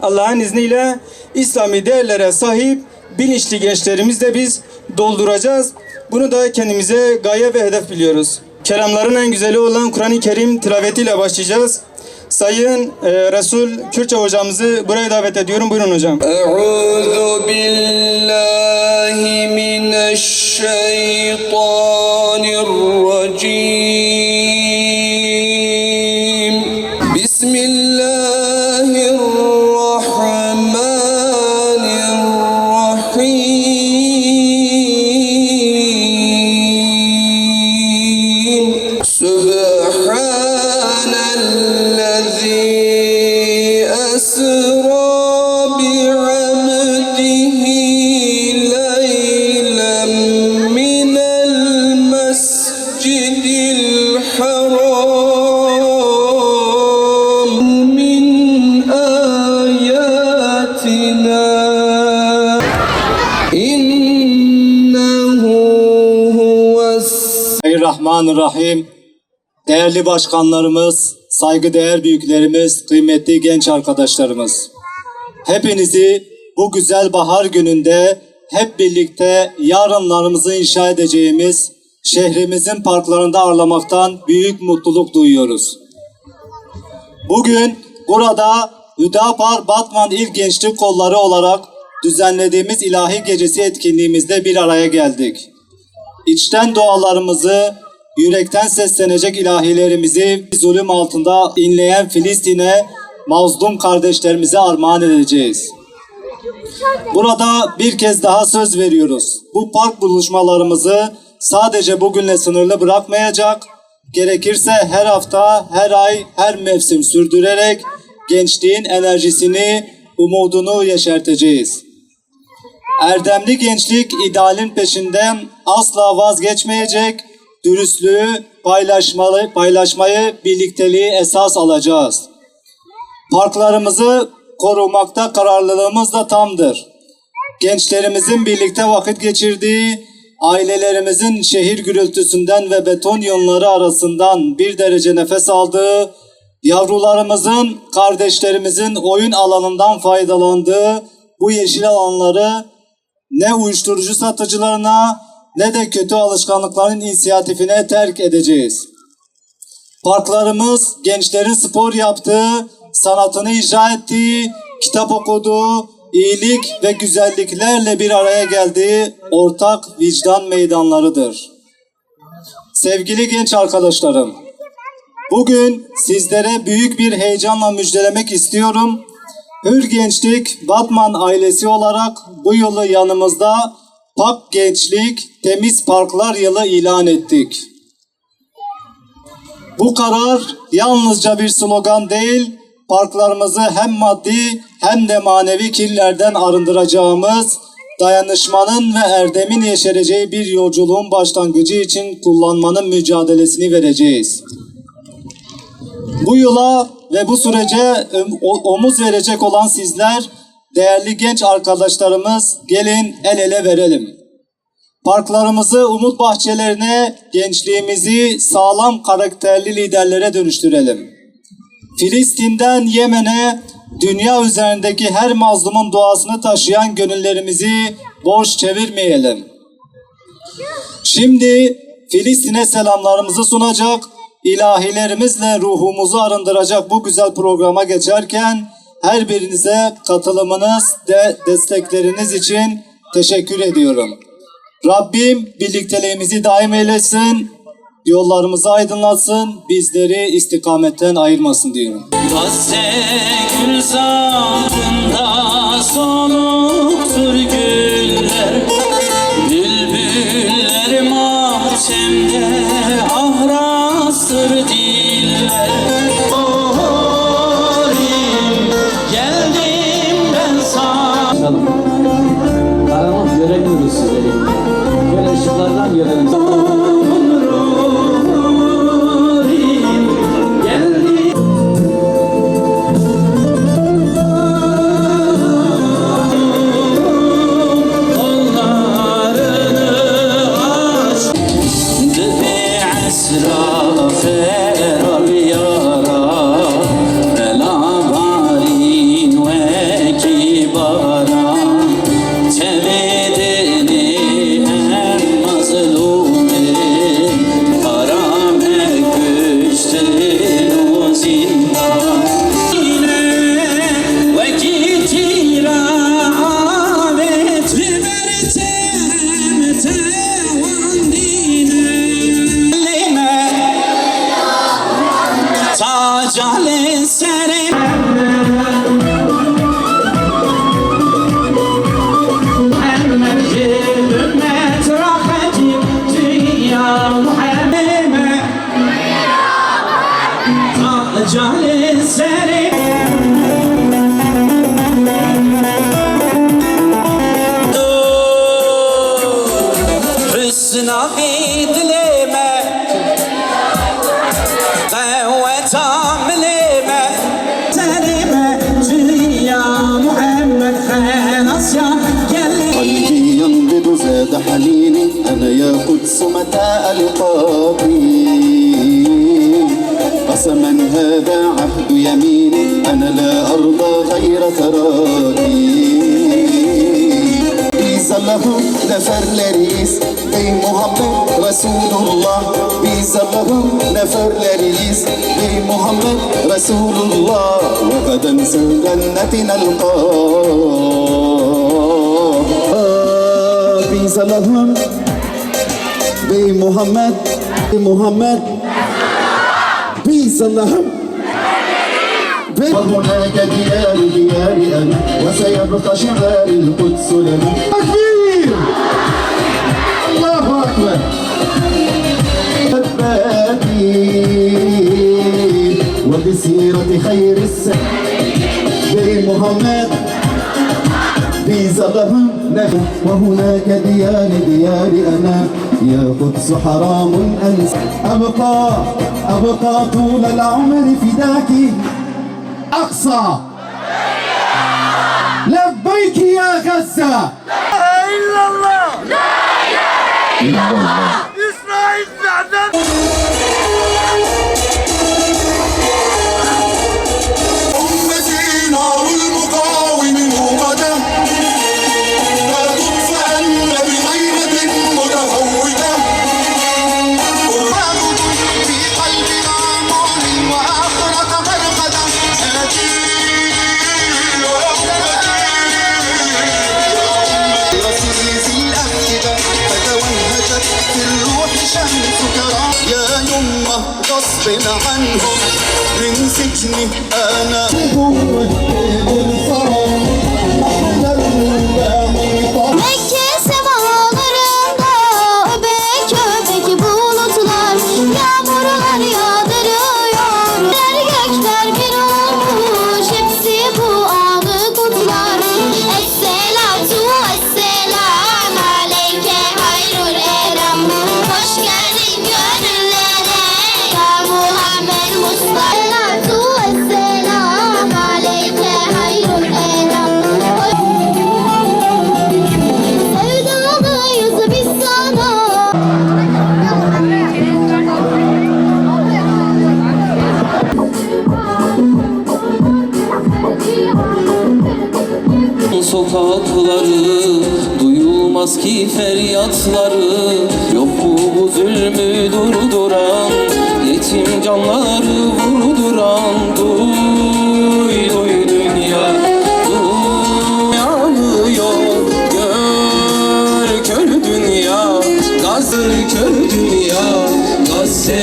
Allah'ın izniyle İslami değerlere sahip bilinçli gençlerimizle biz dolduracağız. Bunu da kendimize gaye ve hedef biliyoruz. Kelamların en güzeli olan Kur'an-ı Kerim tilavetiyle başlayacağız. Sayın Resul Kürtçe hocamızı buraya davet ediyorum. Buyurun hocam. Euzu billahi mineşşeytanirracim. Bismillahirrahmanirrahim. Subhanellezi esra bi'abdihi leylen minel mescidil haram min ayatina innehu huves. Bismillahirrahmanirrahim. Değerli başkanlarımız, saygıdeğer büyüklerimiz, kıymetli genç arkadaşlarımız. Hepinizi bu güzel bahar gününde hep birlikte yarınlarımızı inşa edeceğimiz şehrimizin parklarında ağırlamaktan büyük mutluluk duyuyoruz. Bugün burada Hüdapar Batman İl Gençlik Kolları olarak düzenlediğimiz ilahi gecesi etkinliğimizde bir araya geldik. İçten dualarımızı, yürekten seslenecek ilahilerimizi zulüm altında inleyen Filistin'e, mazlum kardeşlerimize armağan edeceğiz. Burada bir kez daha söz veriyoruz. Bu park buluşmalarımızı sadece bugünle sınırlı bırakmayacak, gerekirse her hafta, her ay, her mevsim sürdürerek gençliğin enerjisini, umudunu yeşerteceğiz. Erdemli gençlik idealin peşinden asla vazgeçmeyecek, dürüstlüğü, paylaşmayı, birlikteliği esas alacağız. Parklarımızı korumakta kararlılığımız da tamdır. Gençlerimizin birlikte vakit geçirdiği, ailelerimizin şehir gürültüsünden ve beton yığınları arasından bir derece nefes aldığı, yavrularımızın, kardeşlerimizin oyun alanından faydalandığı bu yeşil alanları ne uyuşturucu satıcılarına ne de kötü alışkanlıkların inisiyatifine terk edeceğiz. Parklarımız gençlerin spor yaptığı, sanatını icra ettiği, kitap okuduğu, iyilik ve güzelliklerle bir araya geldiği ortak vicdan meydanlarıdır. Sevgili genç arkadaşlarım, bugün sizlere büyük bir heyecanla müjdelemek istiyorum. Hür Gençlik Batman ailesi olarak bu yılı yanımızda Pak Gençlik Temiz Parklar Yılı ilan ettik. Bu karar yalnızca bir slogan değil, parklarımızı hem maddi hem de manevi kirlerden arındıracağımız, dayanışmanın ve erdemin yeşereceği bir yolculuğun başlangıcı için kullanmanın mücadelesini vereceğiz. Bu yıla ve bu sürece omuz verecek olan sizler, değerli genç arkadaşlarımız, gelin el ele verelim. Parklarımızı umut bahçelerine, gençliğimizi sağlam karakterli liderlere dönüştürelim. Filistin'den Yemen'e, dünya üzerindeki her mazlumun duasını taşıyan gönüllerimizi boş çevirmeyelim. Şimdi Filistin'e selamlarımızı sunacak, ilahilerimizle ruhumuzu arındıracak bu güzel programa geçerken her birinize katılımınız ve destekleriniz için teşekkür ediyorum. Rabbim birlikteliğimizi daim eylesin, yollarımızı aydınlatsın, bizleri istikametten ayırmasın diyorum. Gazze gül zamanında soluktur güller, bülbüller mahçemde ahrastır diller. Orim geldim ben sana. Karanlık göremiyoruz sizleri. Böyle ışıklardan görelim. Feral yara, bela varin ve يميني أنا يا قدس متى ألقاك قسما هذا عهد يميني أنا لا أرضى غير ثراك Bizallahım neferleriyiz ey Muhammed Resulullah Bizallahım neferleriyiz ey Muhammed Resulullah Ve gaden cennetin elqah Bizallahım ey Muhammed Bizallahım وهناك ديار أنا وسيبقى شعار القدس لنا تكبير الله أكبر وبسيرة خير السنة محمد بزغهم وهناك ديار أنا يا قدس حرام أنسى أبقى طول العمر فداك أقصى لبيك يا غزة لا إله إلا الله لا إله إلا الله إسرائيل نعلم أمتي نار المقاوم موقدة لا تطفئن بغيرة متهودة في قلبنا نور وآخرة مرقدة رصيص الأفئدة فتوهجت في الروح شمسك يا يمه غصب عنهم من سجني أنا Mekke semalarında öbek öbek bulutlar yağmurlar yağdırıyor gökler bir olmuş hepsi bu anı kutlar Esselatu esselam aleyke hayrul elam Hoş geldin gönüllere ya Muhammed Mustafa Esselatu esselam aleyke hayrul elam Sevdalıyız biz sana Sokakları duyulmaz ki feryatları Yok bu zulmü durduran yetim canları vurduran Duy duy dünya yanıyor Gör kör dünya Gazır kör dünya Gazze